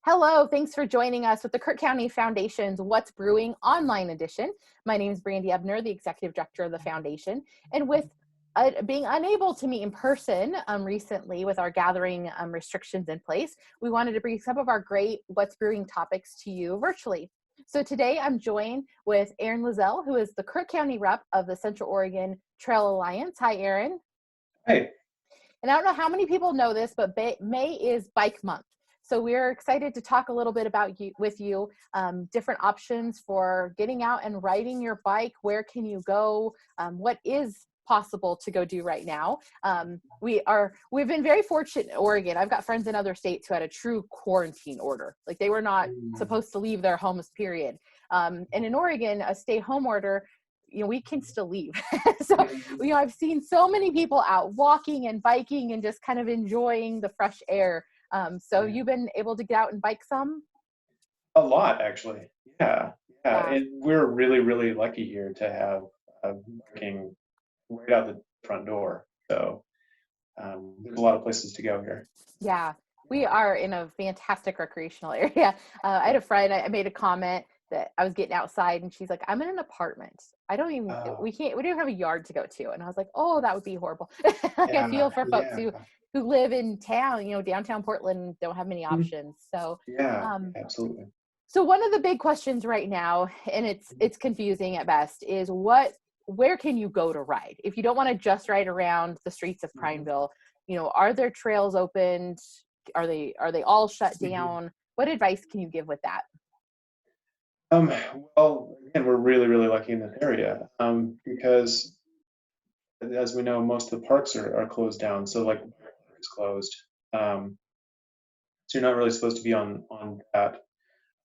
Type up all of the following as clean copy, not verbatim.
Hello, thanks for joining us with the Crook County Foundation's What's Brewing online edition. My name is Brandy Ebner, the Executive Director of the Foundation, and with being unable to meet in person recently with our gathering restrictions in place, we wanted to bring some of our great What's Brewing topics to you virtually. So today I'm joined with Aaron Lazelle, who is the Crook County rep of the Central Oregon Trail Alliance. Hi, Aaron. Hey. And I don't know how many people know this, but May is Bike Month. So we're excited to talk a little bit about different options for getting out and riding your bike. Where can you go? What is possible to go do right now? We've been very fortunate in Oregon. I've got friends in other states who had a true quarantine order. Like they were not supposed to leave their homes, period. And in Oregon, a stay-home order, we can still leave. So, I've seen so many people out walking and biking and just kind of enjoying the fresh air. So you've been able to get out and bike some? A lot, actually. Yeah. And we're really, really lucky here to have biking right out the front door. So there's a lot of places to go here. Yeah, we are in a fantastic recreational area. I had a friend, I made a comment that I was getting outside and she's like, I'm in an apartment. We don't have a yard to go to. And I was like, oh, that would be horrible. I feel for folks who live in town, downtown Portland, don't have many options. So absolutely. So one of the big questions right now, and it's confusing at best, is where can you go to ride? If you don't want to just ride around the streets of Prineville, are there trails opened? Are they all shut down? What advice can you give with that? Well, again, we're really, really lucky in this area because, as we know, most of the parks are closed down. So, like, the park is closed. So you're not really supposed to be on that.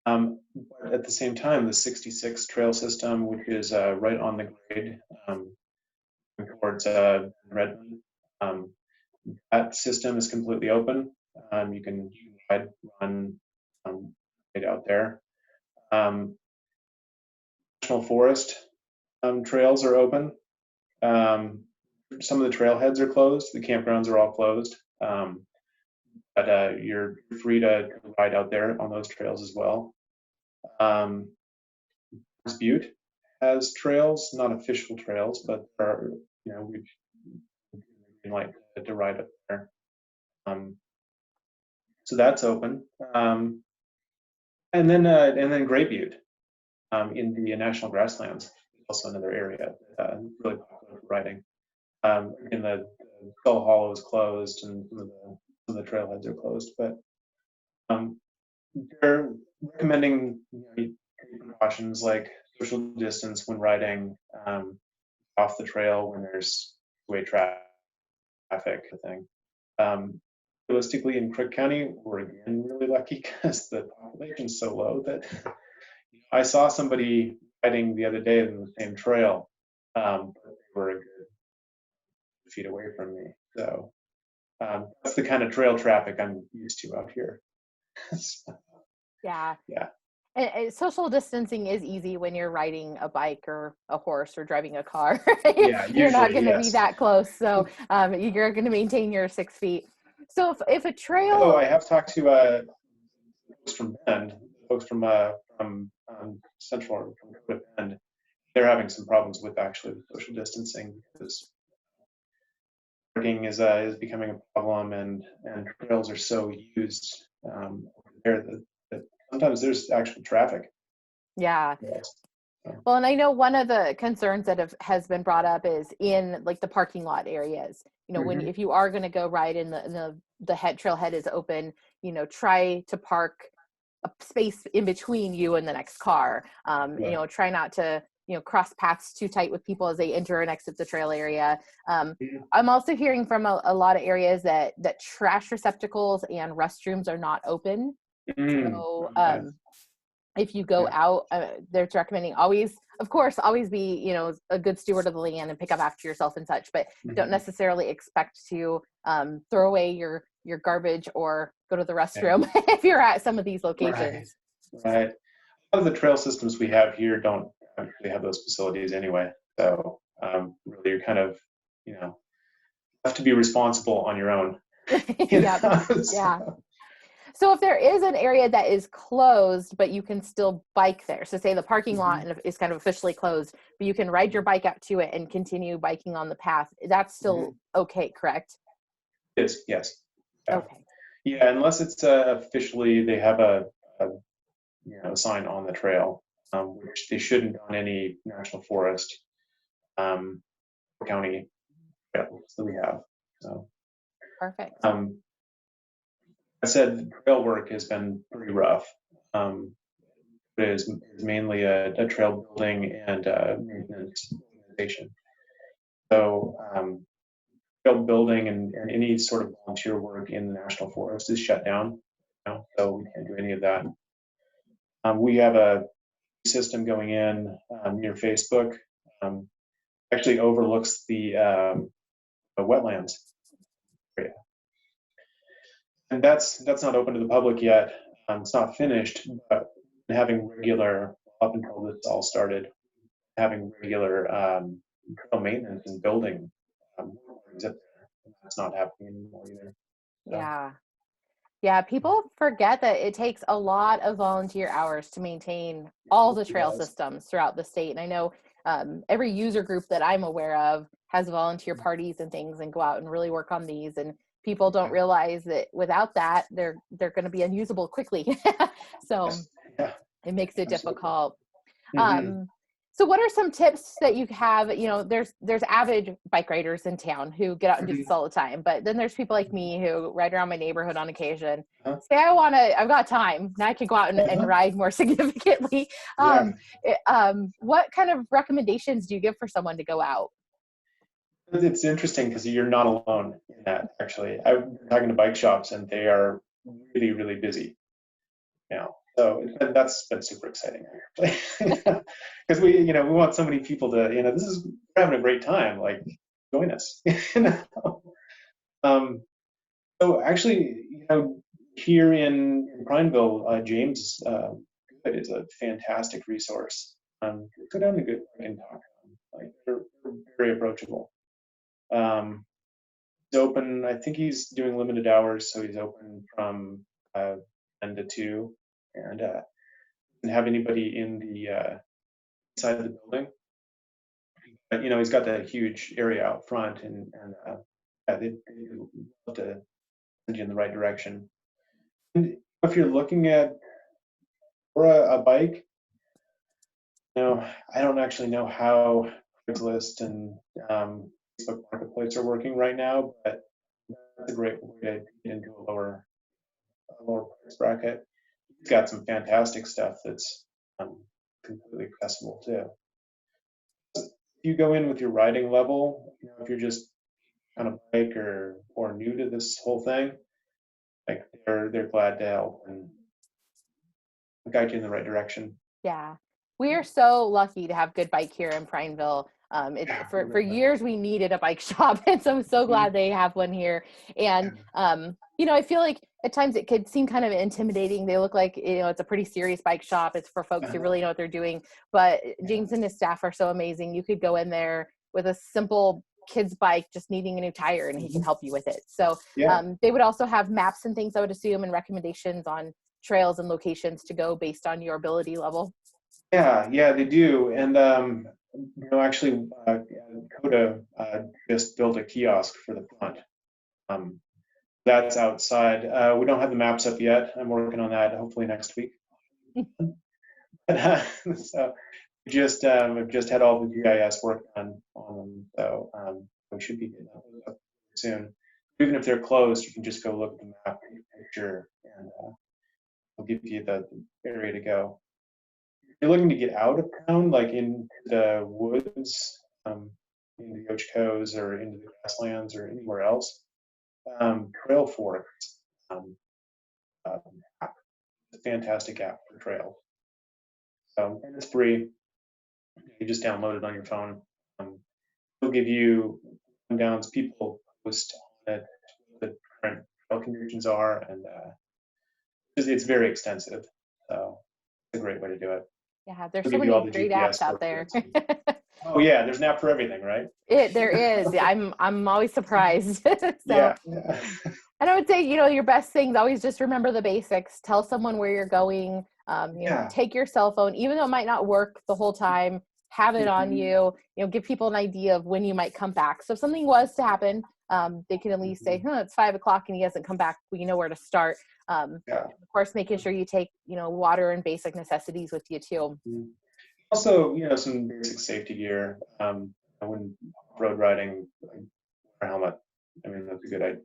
But at the same time, the 66 trail system, which is right on the grade towards Redmond, that system is completely open. You can run right out there. National forest trails are open. Some of the trailheads are closed. The campgrounds are all closed. But you're free to ride out there on those trails as well. Butte has trails, not official trails, but there are, we've like to ride up there. So that's open. And then Great Butte in the National Grasslands is also another area really popular for riding. In the Skull Hollow is closed, and some of the trailheads are closed, but they're recommending precautions like social distance when riding off the trail when there's two-way traffic thing. Realistically, in Crook County, we're again really lucky because the population's so low that I saw somebody riding the other day on the same trail, but they were a good feet away from me. So that's the kind of trail traffic I'm used to out here. Yeah. And social distancing is easy when you're riding a bike or a horse or driving a car. You're not going to be that close. So you're going to maintain your 6 feet. So if a trail... Oh, I have talked to folks from Bend, folks from Central Bend. They're having some problems with actually social distancing because parking is becoming a problem, and trails are so used there that sometimes there's actual traffic. Yeah. Well, and I know one of the concerns that has been brought up is in like the parking lot areas. If you are going to go ride in the trailhead is open, try to park a space in between you and the next car. Try not to cross paths too tight with people as they enter and exit the trail area. I'm also hearing from a lot of areas that trash receptacles and restrooms are not open. So if you go out, they're recommending always be, a good steward of the land and pick up after yourself and such, but don't necessarily expect to throw away your garbage or go to the restroom if you're at some of these locations. Right. A lot of the trail systems we have here don't actually have those facilities anyway. So really you're kind of, have to be responsible on your own. Yeah. So if there is an area that is closed, but you can still bike there, so say the parking lot is kind of officially closed, but you can ride your bike out to it and continue biking on the path, that's still okay, correct? It is, yes. Yeah. Okay. Yeah, unless it's officially they have a sign on the trail, which they shouldn't on any national forest, county trails that we have. So, Perfect. I said the trail work has been pretty rough. It is mainly a trail building and maintenance organization. So trail building and any sort of volunteer work in the national forest is shut down. So we can't do any of that. We have a system going in near Facebook. Actually overlooks the wetlands area, and that's not open to the public yet. It's not finished, but having regular, up until this all started, having regular trail maintenance and building is up there. That's not happening anymore either. So, Yeah. Yeah, people forget that it takes a lot of volunteer hours to maintain all the trail systems throughout the state. And I know every user group that I'm aware of has volunteer parties and things and go out and really work on these. And people don't realize that without that, they're going to be unusable quickly. So yeah, it makes it absolutely. difficult. Mm-hmm. So what are some tips that you have? There's avid bike riders in town who get out and do this all the time, but then there's people like me who ride around my neighborhood on occasion. Say I've got time now, I could go out and ride more significantly. What kind of recommendations do you give for someone to go out? It's interesting because you're not alone in that. Actually, I've been talking to bike shops and they are really, really busy now. So that's been super exciting, actually, because we want so many people to, we're having a great time. Like, join us. So actually, here in Prineville, James Good is a fantastic resource. Go down to Good and talk to them. Like, they're very approachable. He's open. I think he's doing limited hours, so he's open from 10 to 2, and doesn't have anybody in the inside of the building. But he's got that huge area out front, and they'd love to send you in the right direction. And if you're looking at for a bike, I don't actually know how Craigslist and Facebook Marketplace are working right now, but that's a great way to get into a lower price bracket. He's got some fantastic stuff that's completely accessible too. If you go in with your riding level, if you're just on a bike or new to this whole thing, like they're glad to help and guide you in the right direction. Yeah, we are so lucky to have Good Bike here in Prineville. For years we needed a bike shop, and so I'm so glad they have one here. And I feel like at times it could seem kind of intimidating. They look like it's a pretty serious bike shop. It's for folks who really know what they're doing. But James and his staff are so amazing. You could go in there with a simple kid's bike, just needing a new tire, and he can help you with it. So they would also have maps and things, I would assume, and recommendations on trails and locations to go based on your ability level. Yeah, they do. And actually, COTA just built a kiosk for the front. That's outside. We don't have the maps up yet. I'm working on that. Hopefully next week. So we've just had all the GIS work done on them, so we should be getting up soon. Even if they're closed, you can just go look at the map, picture, and it'll give you the area to go. If you're looking to get out of town, like into the woods, into the Ochoco's or into the grasslands or anywhere else, Trail Forks, a fantastic app for trails. So, and it's free. You just download it on your phone. It'll give you rundowns. People post on it what the current trail conditions are, and it's very extensive. So it's a great way to do it. Yeah, there's so many great apps out there. Oh yeah, there's an app for everything, right? There is. I'm always surprised. So, yeah. And I would say, your best things, always just remember the basics. Tell someone where you're going. Yeah. Take your cell phone, even though it might not work the whole time, have it on you, give people an idea of when you might come back. So if something was to happen, they can at least say, it's 5:00 and he hasn't come back. We know where to start. Yeah. Of course, making sure you take, water and basic necessities with you too. Also, some basic safety gear. When road riding, a helmet. I mean, that's a good idea.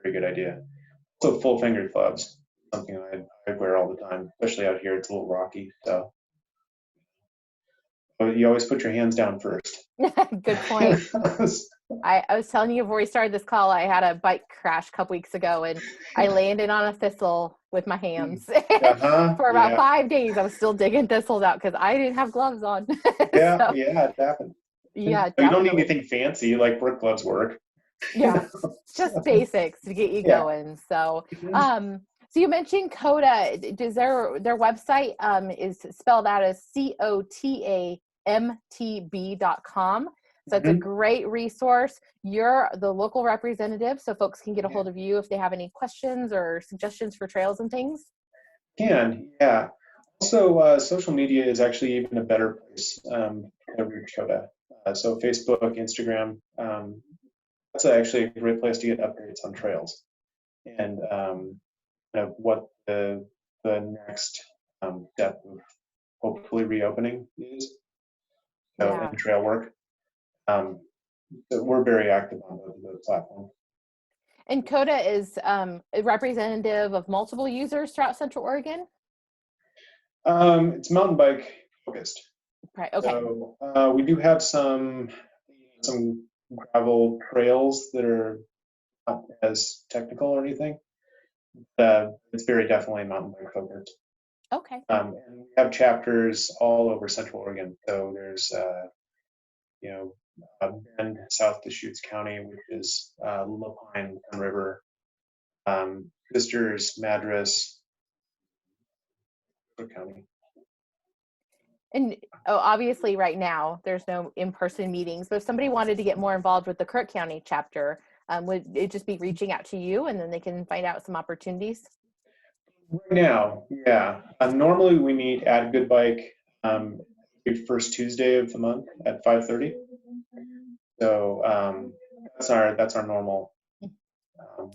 Very good idea. Also, full fingered gloves. Something I wear all the time, especially out here. It's a little rocky, so. But you always put your hands down first. Good point. I was telling you before we started this call, I had a bike crash a couple weeks ago and I landed on a thistle with my hands. For about 5 days, I was still digging thistles out because I didn't have gloves on. Yeah, it happened. Yeah, you don't need anything fancy, like work gloves work. Yeah, just basics to get you going. So, so you mentioned COTA. Does their website is spelled out as COTAMTB.com. So it's a great resource. You're the local representative, so folks can get a hold of you if they have any questions or suggestions for trails and things. Yeah. Also, social media is actually even a better place to reach COTA. So Facebook, Instagram, that's actually a great place to get updates on trails and what the next step of hopefully reopening is. So in trail work. So we're very active on the platform. And COTA is a representative of multiple users throughout Central Oregon? It's mountain bike focused. Right, okay. So we do have some gravel trails that are not as technical or anything. It's very definitely mountain bike focused. Okay. And we have chapters all over Central Oregon. So there's Bend, South Deschutes County, which is Lopine River, Sisters, Madras, Crook County. And obviously right now there's no in-person meetings, but if somebody wanted to get more involved with the Crook County chapter, would it just be reaching out to you and then they can find out some opportunities? Right now, yeah. Normally we meet at Good Bike every first Tuesday of the month at 5:30. So that's our normal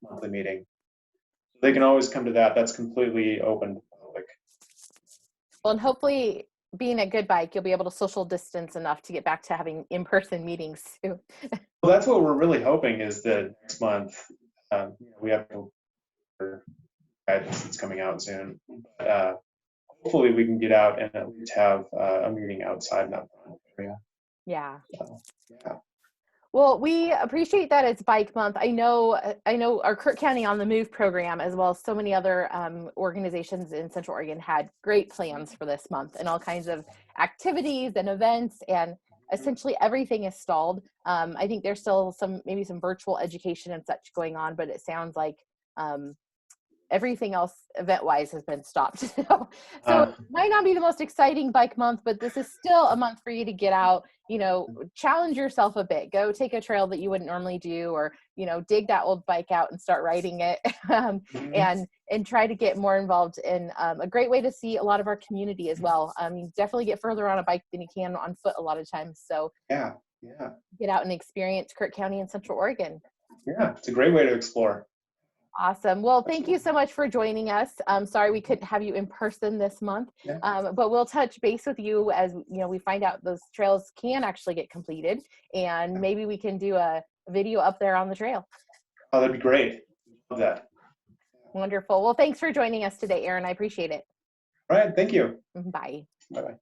monthly meeting. They can always come to that. That's completely open to the public. Well, and hopefully being at Good Bike, you'll be able to social distance enough to get back to having in-person meetings soon. Well, that's what we're really hoping is that next month we have guidance that's coming out soon. But, hopefully we can get out and at least have a meeting outside in that area. Yeah. So, yeah. Well, we appreciate that it's Bike Month. I know our Crook County on the Move program, as well as so many other organizations in Central Oregon, had great plans for this month and all kinds of activities and events, and essentially everything is stalled. I think there's still maybe some virtual education and such going on, but it sounds like everything else event-wise has been stopped. So it might not be the most exciting bike month, but this is still a month for you to get out, challenge yourself a bit, go take a trail that you wouldn't normally do, or, dig that old bike out and start riding it, and try to get more involved in a great way to see a lot of our community as well. You definitely get further on a bike than you can on foot a lot of times. So yeah. Get out and experience Crook County and Central Oregon. Yeah, it's a great way to explore. Awesome. Well, thank you so much for joining us. I'm sorry we couldn't have you in person this month, but we'll touch base with you as we find out those trails can actually get completed, and maybe we can do a video up there on the trail. Oh, that'd be great. Love that. Wonderful. Well, thanks for joining us today, Aaron. I appreciate it. All right. Thank you. Bye. Bye-bye.